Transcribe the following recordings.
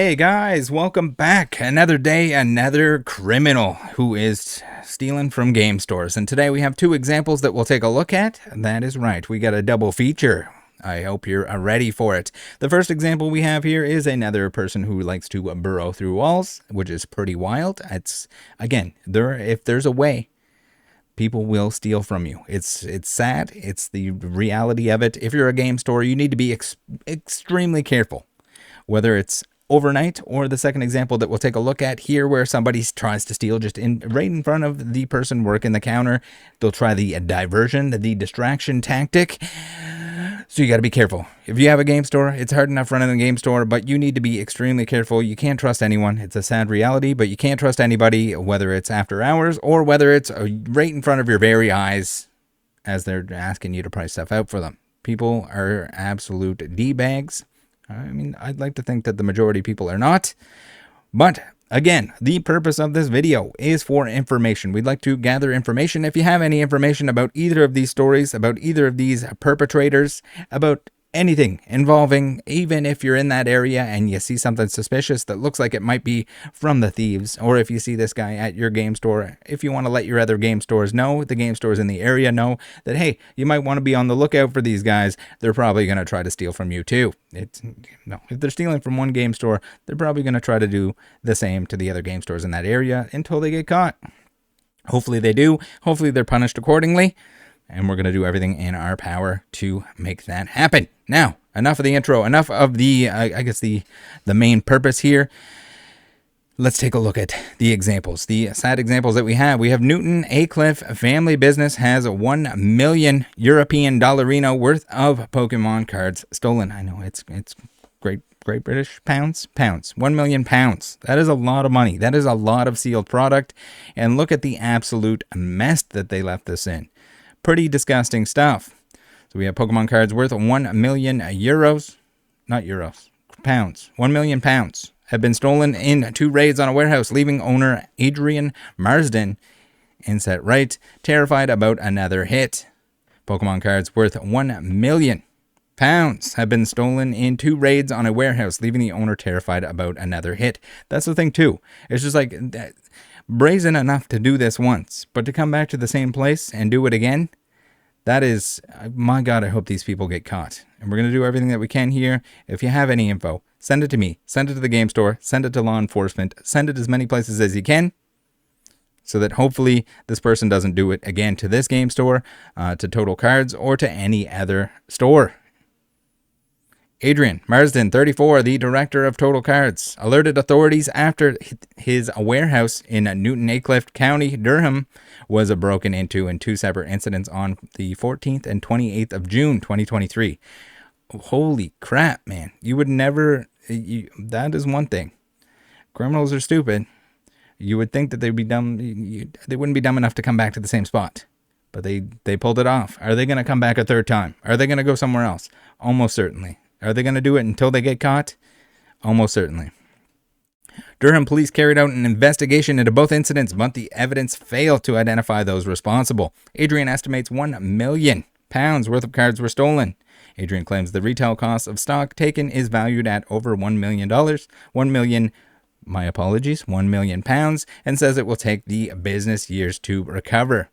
Hey guys, welcome back. Another day, another criminal who is stealing from game stores. And today we have two examples that we'll take a look at. That is right, we got a double feature. I hope you're ready for it. The first example we have here is another person who likes to burrow through walls, which is pretty wild. It's, again, if there's a way, people will steal from you. It's sad. It's the reality of it. If you're a game store, you need to be extremely careful, whether it's overnight or the second example that we'll take a look at here, where somebody tries to steal just right in front of the person working the counter. They'll try the diversion, the distraction tactic. So you got to be careful. If you have a game store, it's hard enough running a game store, but you need to be extremely careful. You can't trust anyone. It's a sad reality, but you can't trust anybody, whether it's after hours or whether it's right in front of your very eyes as they're asking you to price stuff out for them. People are absolute D-bags. I mean, I'd like to think that the majority of people are not. But again, the purpose of this video is for information. We'd like to gather information. If you have any information about either of these stories, about either of these perpetrators, about anything involving, even if you're in that area and you see something suspicious that looks like it might be from the thieves, or if you see this guy at your game store, if you want to let your other game stores know, the game stores in the area know that, hey, you might want to be on the lookout for these guys. They're probably going to try to steal from you too. If they're stealing from one game store, they're probably going to try to do the same to the other game stores in that area until they get caught. Hopefully they do. Hopefully they're punished accordingly. And we're going to do everything in our power to make that happen. Now, enough of the intro, enough of the, I guess, the main purpose here. Let's take a look at the examples, the sad examples that we have. We have Newton Aycliffe family business has 1 million European dollarino worth of Pokemon cards stolen. I know it's Great British pounds. 1 million pounds. That is a lot of money. That is a lot of sealed product. And look at the absolute mess that they left this in. Pretty disgusting stuff. So we have Pokemon cards worth 1 million euros, not euros, pounds. 1 million pounds have been stolen in 2 raids on a warehouse, leaving owner Adrian Marsden in set right, terrified about another hit. Pokemon cards worth 1 million pounds have been stolen in 2 raids on a warehouse, leaving the owner terrified about another hit. That's the thing too. It's just like brazen enough to do this once, but to come back to the same place and do it again, that is, my God, I hope these people get caught. And we're going to do everything that we can here. If you have any info, send it to me, send it to the game store, send it to law enforcement, send it as many places as you can, so that hopefully this person doesn't do it again to this game store, to Total Cards, or to any other store. Adrian Marsden, 34, the director of Total Cards, alerted authorities after his warehouse in Newton Aycliffe County, Durham, was broken into in 2 separate incidents on the 14th and 28th of June, 2023. Holy crap, man. You would never... that is one thing. Criminals are stupid. You would think that they'd be dumb. They wouldn't be dumb enough to come back to the same spot. But they pulled it off. Are they going to come back a third time? Are they going to go somewhere else? Almost certainly. Are they going to do it until they get caught? Almost certainly. Durham police carried out an investigation into both incidents, but the evidence failed to identify those responsible. Adrian estimates 1 million pounds worth of cards were stolen. Adrian claims the retail cost of stock taken is valued at over $1 million. 1 million, my apologies, 1 million pounds, and says it will take the business years to recover.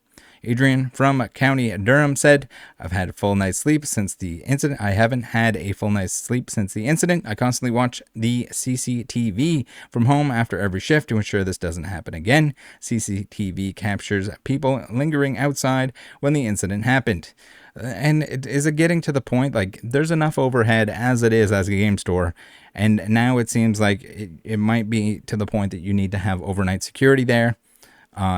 Adrian from County Durham said, I've had a full night's sleep since the incident. I haven't had a full night's sleep since the incident. I constantly watch the CCTV from home after every shift to ensure this doesn't happen again. CCTV captures people lingering outside when the incident happened. And is it getting to the point, like, there's enough overhead as it is as a game store, and now it seems like it might be to the point that you need to have overnight security there.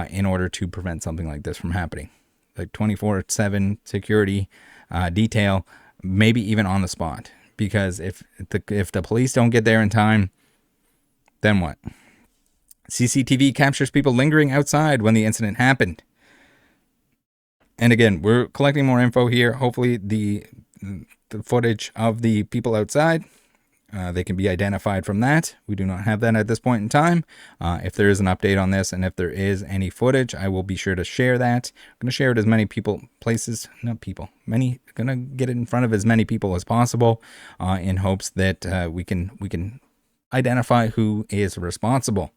In order to prevent something like this from happening. Like 24/7 security, detail, maybe even on the spot. Because if the police don't get there in time, then what? CCTV captures people lingering outside when the incident happened. And again, we're collecting more info here. Hopefully the footage of the people outside, they can be identified from that. We do not have that at this point in time. If there is an update on this and if there is any footage, I will be sure to share that. I'm going to share it as many going to get it in front of as many people as possible, in hopes that we can identify who is responsible.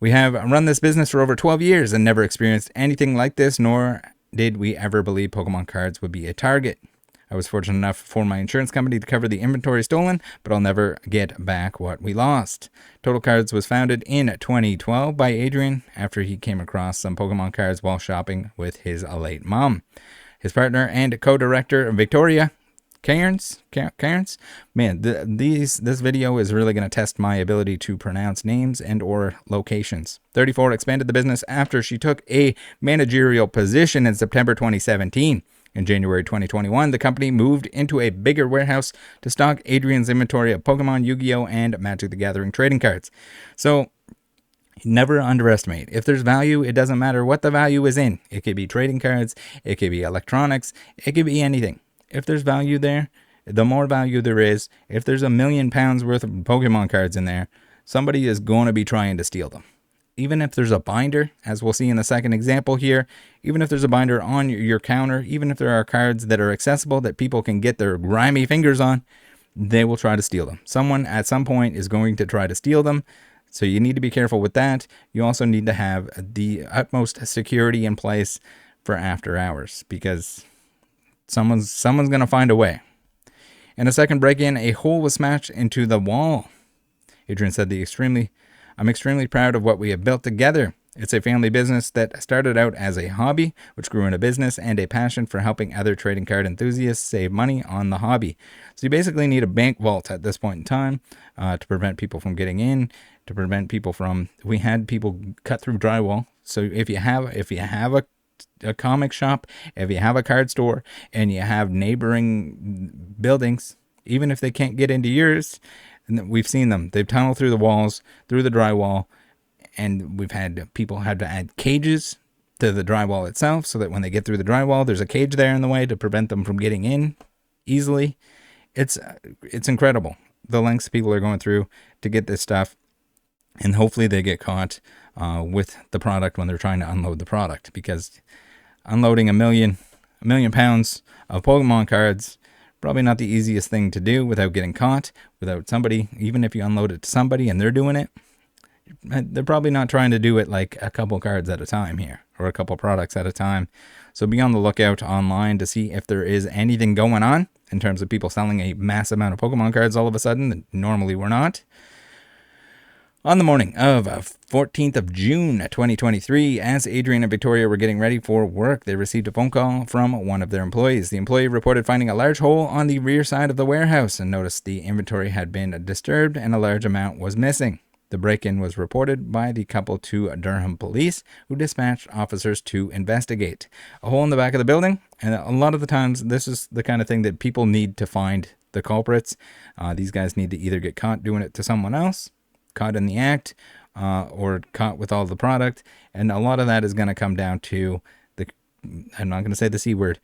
We have run this business for over 12 years and never experienced anything like this, nor did we ever believe Pokemon cards would be a target. I was fortunate enough for my insurance company to cover the inventory stolen, but I'll never get back what we lost. Total Cards was founded in 2012 by Adrian after he came across some Pokemon cards while shopping with his late mom. His partner and co-director, Victoria Cairns, man, this video is really going to test my ability to pronounce names and or locations. 34 expanded the business after she took a managerial position in September 2017. In January 2021, the company moved into a bigger warehouse to stock Adrian's inventory of Pokemon, Yu-Gi-Oh, and Magic the Gathering trading cards. So, never underestimate. If there's value, it doesn't matter what the value is in. It could be trading cards, it could be electronics, it could be anything. If there's value there, the more value there is, if there's £1 million worth of Pokemon cards in there, somebody is going to be trying to steal them. Even if there's a binder, as we'll see in the second example here, even if there's a binder on your counter, even if there are cards that are accessible that people can get their grimy fingers on, they will try to steal them. Someone at some point is going to try to steal them, so you need to be careful with that. You also need to have the utmost security in place for after hours, because someone's going to find a way. In a second break-in, a hole was smashed into the wall. Adrian said, I'm extremely proud of what we have built together. It's a family business that started out as a hobby, which grew into business and a passion for helping other trading card enthusiasts save money on the hobby. So you basically need a bank vault at this point in time to prevent people from getting in, to prevent people from, we had people cut through drywall. So if you have a comic shop, if you have a card store, and you have neighboring buildings, even if they can't get into yours, and we've seen them. They've tunneled through the walls, through the drywall, and we've had people have to add cages to the drywall itself so that when they get through the drywall, there's a cage there in the way to prevent them from getting in easily. It's incredible the lengths people are going through to get this stuff, and hopefully they get caught with the product when they're trying to unload the product, because unloading £1 million of Pokemon cards, probably not the easiest thing to do without getting caught, without somebody, even if you unload it to somebody and they're doing it, they're probably not trying to do it like a couple cards at a time here, or a couple products at a time. So be on the lookout online to see if there is anything going on in terms of people selling a mass amount of Pokemon cards all of a sudden that normally were not. On the morning of 14th of June 2023, as Adrian and Victoria were getting ready for work, they received a phone call from one of their employees. The employee reported finding a large hole on the rear side of the warehouse and noticed the inventory had been disturbed and a large amount was missing. The break-in was reported by the couple to Durham police, who dispatched officers to investigate. A hole in the back of the building, and a lot of the times this is the kind of thing that people need to find the culprits. These guys need to either get caught doing it to someone else, caught in the act, or caught with all the product. And a lot of that is going to come down to I'm not going to say the C word,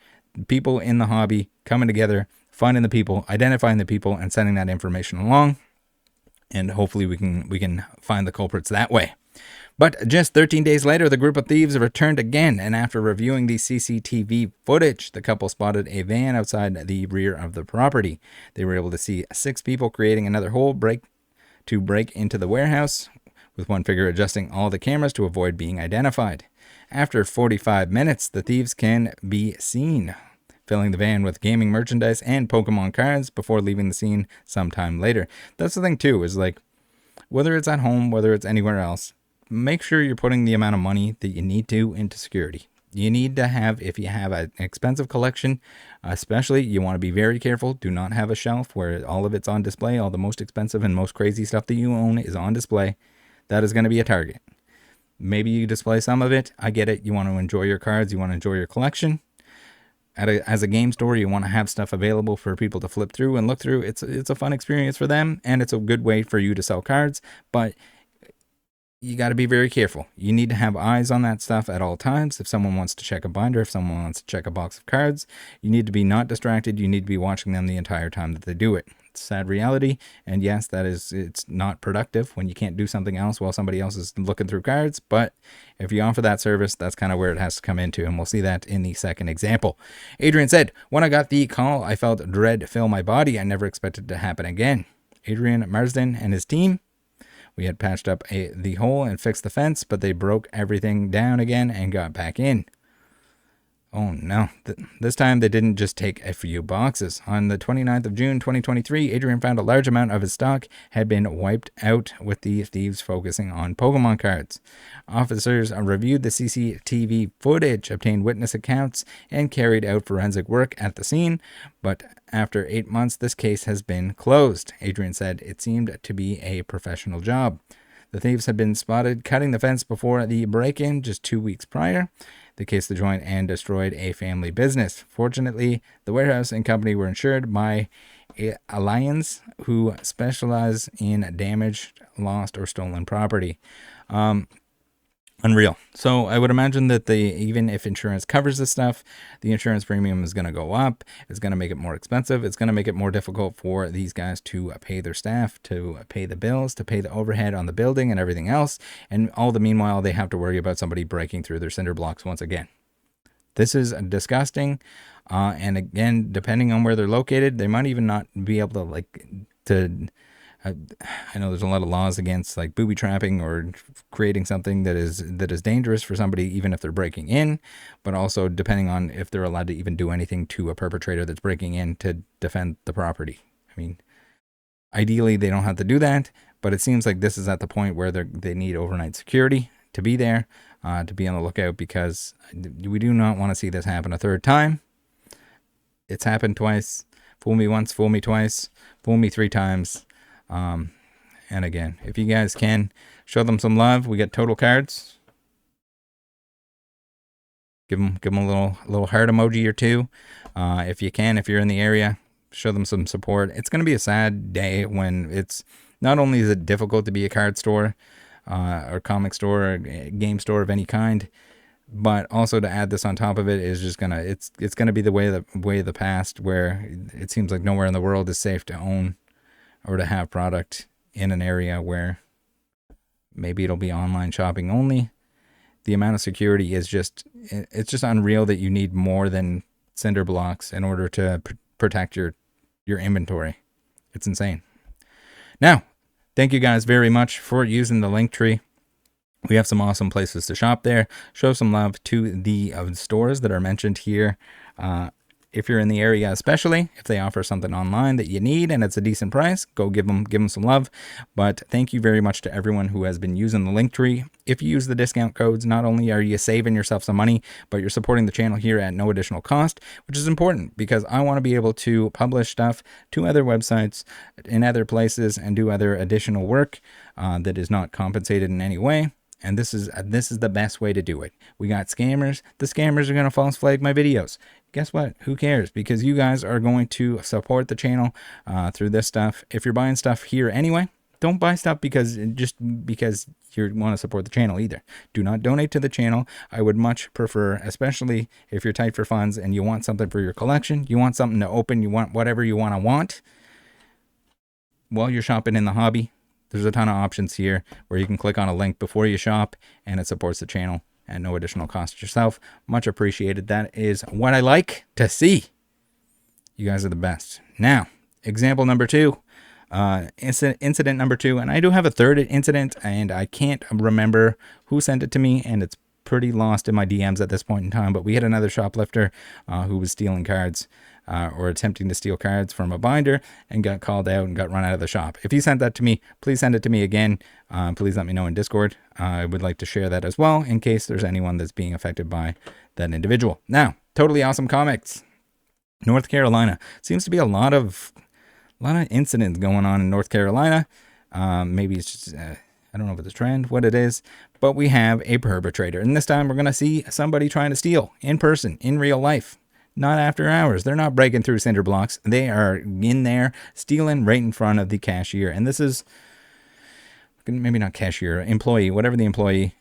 people in the hobby coming together, finding the people, identifying the people, and sending that information along. And hopefully we can find the culprits that way. But just 13 days later, the group of thieves returned again, and after reviewing the CCTV footage, the couple spotted a van outside the rear of the property. They were able to see 6 people creating another hole to break into the warehouse, with one figure adjusting all the cameras to avoid being identified. After 45 minutes, the thieves can be seen filling the van with gaming merchandise and Pokemon cards before leaving the scene sometime later. That's the thing too, is like, whether it's at home, whether it's anywhere else, make sure you're putting the amount of money that you need to into security. You need to have, if you have an expensive collection, especially, you want to be very careful. Do not have a shelf where all of it's on display. All the most expensive and most crazy stuff that you own is on display. That is going to be a target. Maybe you display some of it. I get it. You want to enjoy your cards. You want to enjoy your collection. As a game store, you want to have stuff available for people to flip through and look through. It's a fun experience for them, and it's a good way for you to sell cards. But you got to be very careful. You need to have eyes on that stuff at all times. If someone wants to check a binder, if someone wants to check a box of cards, you need to be not distracted. You need to be watching them the entire time that they do it. It's a sad reality, and yes, it's not productive when you can't do something else while somebody else is looking through cards, but if you offer that service, that's kind of where it has to come into, and we'll see that in the second example. Adrian said, "When I got the call, I felt dread fill my body. I never expected it to happen again. Adrian Marsden and his team. We had patched up the hole and fixed the fence, but they broke everything down again and got back in. Oh no, this time they didn't just take a few boxes. On the 29th of June 2023, Adrian found a large amount of his stock had been wiped out, with the thieves focusing on Pokemon cards. Officers reviewed the CCTV footage, obtained witness accounts, and carried out forensic work at the scene, but after 8 months, this case has been closed. Adrian said it seemed to be a professional job. The thieves had been spotted cutting the fence before the break-in just 2 weeks prior. They cased the joint and destroyed a family business. Fortunately, the warehouse and company were insured by Alliance, who specialize in damaged, lost, or stolen property. Unreal. So I would imagine that even if insurance covers this stuff, the insurance premium is going to go up. It's going to make it more expensive. It's going to make it more difficult for these guys to pay their staff, to pay the bills, to pay the overhead on the building and everything else. And all the meanwhile, they have to worry about somebody breaking through their cinder blocks once again. This is disgusting. And again, depending on where they're located, they might even not be able to I know there's a lot of laws against like booby trapping or creating something that is dangerous for somebody, even if they're breaking in, but also depending on if they're allowed to even do anything to a perpetrator that's breaking in to defend the property. I mean, ideally they don't have to do that, but it seems like this is at the point where they need overnight security to be there, to be on the lookout, because we do not want to see this happen a third time. It's happened twice. Fool me once, fool me twice, fool me 3 times. And again, if you guys can show them some love, we get total cards. Give them a little heart emoji or two. If you can, if you're in the area, show them some support. It's going to be a sad day when it's not only is it difficult to be a card store, or comic store, or game store of any kind, but also to add this on top of it is just it's gonna be the way of the past, where it seems like nowhere in the world is safe to own or to have product in an area where maybe it'll be online shopping only. The amount of security is it's just unreal that you need more than cinder blocks in order to protect your inventory. It's insane. Now, thank you guys very much for using the link tree. We have some awesome places to shop there. Show some love to the stores that are mentioned here. If you're in the area, especially if they offer something online that you need and it's a decent price, go give them some love. But thank you very much to everyone who has been using the link tree. If you use the discount codes, not only are you saving yourself some money, but you're supporting the channel here at no additional cost, which is important because I want to be able to publish stuff to other websites in other places and do other additional work that is not compensated in any way. And this is the best way to do it. We got scammers. The scammers are going to false flag my videos. Guess what? Who cares? Because you guys are going to support the channel through this stuff. If you're buying stuff here anyway, don't buy stuff because you want to support the channel either. Do not donate to the channel. I would much prefer, especially if you're tight for funds and you want something for your collection, you want something to open, you want whatever you want while you're shopping in the hobby. There's a ton of options here where you can click on a link before you shop and it supports the channel at no additional cost yourself. Much appreciated. That is what I like to see. You guys are the best. Now, example number 2, incident number 2, and I do have a third incident and I can't remember who sent it to me and it's pretty lost in my DMs at this point in time, but we had another shoplifter who was stealing cards or attempting to steal cards from a binder and got called out and got run out of the shop. If you sent that to me, please send it to me again. Please let me know in Discord. I would like to share that as well in case there's anyone that's being affected by that individual. Now, Totally Awesome Comics, North Carolina. Seems to be a lot of incidents going on in North Carolina. Maybe it's just I don't know if it's a trend, what it is, but we have a perpetrator. And this time we're going to see somebody trying to steal in person, in real life. Not after hours. They're not breaking through cinder blocks. They are in there stealing right in front of the cashier. And this is maybe not cashier, employee, whatever the employee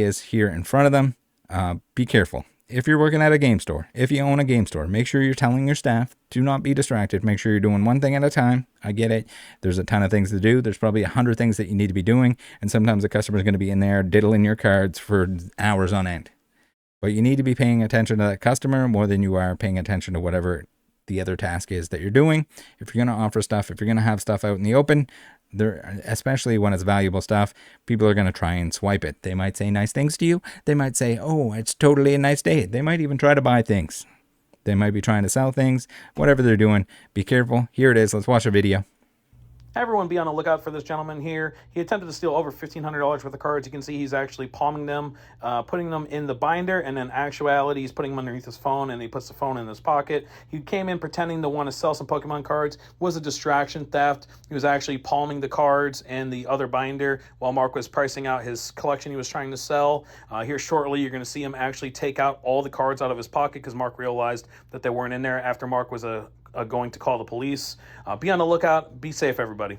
is here in front of them. Be careful. If you're working at a game store, if you own a game store, make sure you're telling your staff, do not be distracted. Make sure you're doing one thing at a time. I get it. There's a ton of things to do. There's probably 100 things that you need to be doing. And sometimes the customer is going to be in there diddling your cards for hours on end. But you need to be paying attention to that customer more than you are paying attention to whatever the other task is that you're doing. If you're going to offer stuff, if you're going to have stuff out in the open, there, especially when it's valuable stuff, people are going to try and swipe it. They might say nice things to you. They might say, oh, it's totally a nice day. They might even try to buy things. They might be trying to sell things. Whatever they're doing, be careful. Here it is. Let's watch a video. Everyone be on the lookout for this gentleman here. He attempted to steal over $1,500 worth of cards. You can see he's actually palming them, putting them in the binder, and in actuality, he's putting them underneath his phone, and he puts the phone in his pocket. He came in pretending to want to sell some Pokemon cards. Was a distraction theft. He was actually palming the cards and the other binder while Mark was pricing out his collection he was trying to sell. Here shortly, you're going to see him actually take out all the cards out of his pocket because Mark realized that they weren't in there after Mark was going to call the police. Be on the lookout. Be safe, everybody.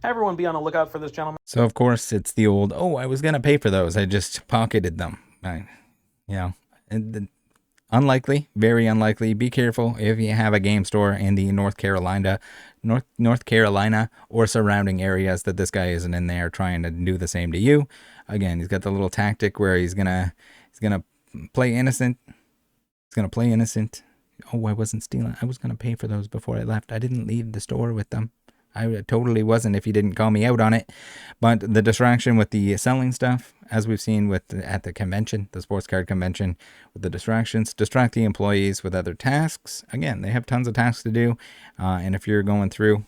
Everyone be on the lookout for this gentleman. So, of course, it's the old, oh, I was going to pay for those. I just pocketed them. Unlikely, very unlikely. Be careful if you have a game store in the North Carolina or surrounding areas that this guy isn't in there trying to do the same to you. Again, he's got the little tactic where he's gonna play innocent. He's gonna play innocent. Oh, I wasn't stealing. I was going to pay for those before I left. I didn't leave the store with them. I totally wasn't if you didn't call me out on it. But the distraction with the selling stuff, as we've seen at the convention, the sports card convention, with the distractions, distract the employees with other tasks. Again, they have tons of tasks to do. And if you're going through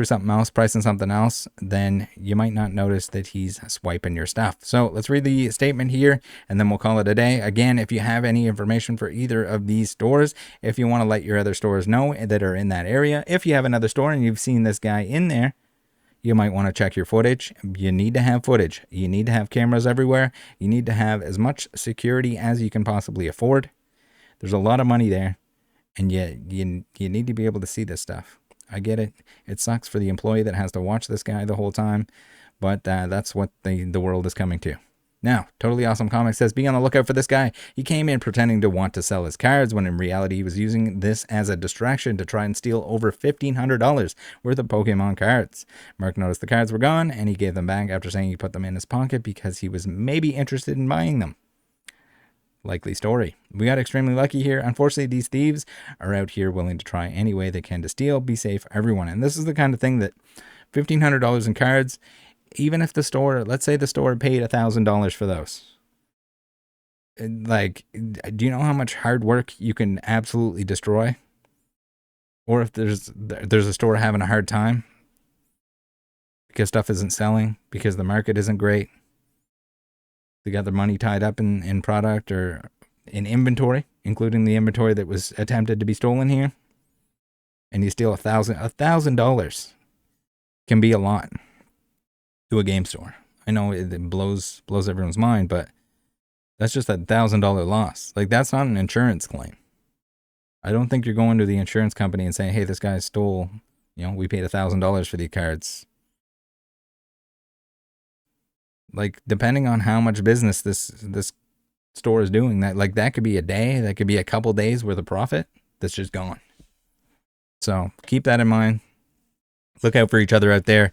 something else, pricing something else, then you might not notice that he's swiping your stuff. So let's read the statement here, and then we'll call it a day. Again, if you have any information for either of these stores, if you want to let your other stores know that are in that area, if you have another store and you've seen this guy in there, you might want to check your footage. You need to have footage. You need to have cameras everywhere. You need to have as much security as you can possibly afford. There's a lot of money there, and you need to be able to see this stuff. I get it. It sucks for the employee that has to watch this guy the whole time, but that's what the world is coming to. Now, Totally Awesome Comics says, be on the lookout for this guy. He came in pretending to want to sell his cards when in reality he was using this as a distraction to try and steal over $1,500 worth of Pokemon cards. Mark noticed the cards were gone, and he gave them back after saying he put them in his pocket because he was maybe interested in buying them. Likely story. We got extremely lucky here. Unfortunately, these thieves are out here willing to try any way they can to steal. Be safe, everyone. And this is the kind of thing that $1,500 in cards, even if the store, let's say the store paid $1,000 for those. Like, do you know how much hard work you can absolutely destroy? Or if there's a store having a hard time because stuff isn't selling, because the market isn't great. They got their money tied up in product or in inventory, including the inventory that was attempted to be stolen here. And you steal $1,000 can be a lot to a game store. I know it blows everyone's mind, but that's just $1,000 loss. Like, that's not an insurance claim. I don't think you're going to the insurance company and saying, hey, this guy stole, we paid $1,000 for these cards. Like, depending on how much business this store is doing, that could be a day, that could be a couple days worth of profit that's just gone. So keep that in mind. Look out for each other out there.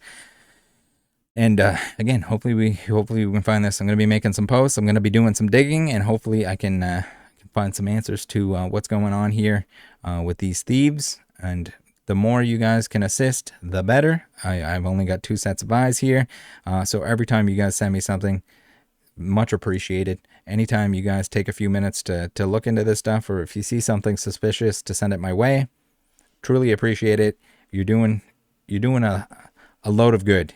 And again, hopefully we can find this. I'm going to be making some posts. I'm going to be doing some digging, and hopefully I can find some answers to what's going on here with these thieves. And the more you guys can assist, the better. I've only got 2 sets of eyes here. So every time you guys send me something, much appreciated. Anytime you guys take a few minutes to look into this stuff, or if you see something suspicious, to send it my way, truly appreciate it. You're doing a load of good.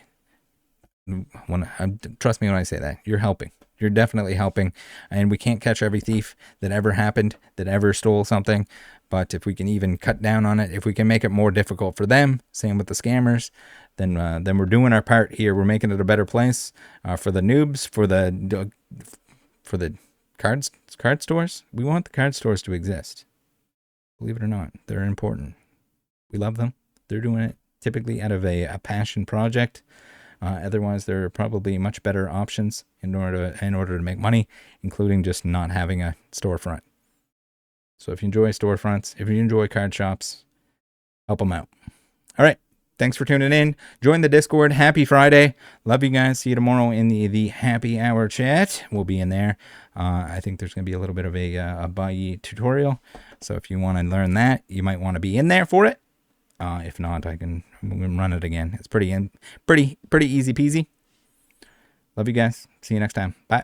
Trust me when I say that. You're helping. You're definitely helping. And we can't catch every thief that ever happened, that ever stole something. But if we can even cut down on it, if we can make it more difficult for them, same with the scammers, then we're doing our part here. We're making it a better place for the noobs, for the card stores. We want the card stores to exist. Believe it or not, they're important. We love them. They're doing it typically out of a passion project. Otherwise, there are probably much better options in order to make money, including just not having a storefront. So if you enjoy storefronts, if you enjoy card shops, help them out. All right. Thanks for tuning in. Join the Discord. Happy Friday. Love you guys. See you tomorrow in the happy hour chat. We'll be in there. I think there's going to be a little bit of a Buyee tutorial. So if you want to learn that, you might want to be in there for it. If not, I can run it again. It's pretty easy peasy. Love you guys. See you next time. Bye.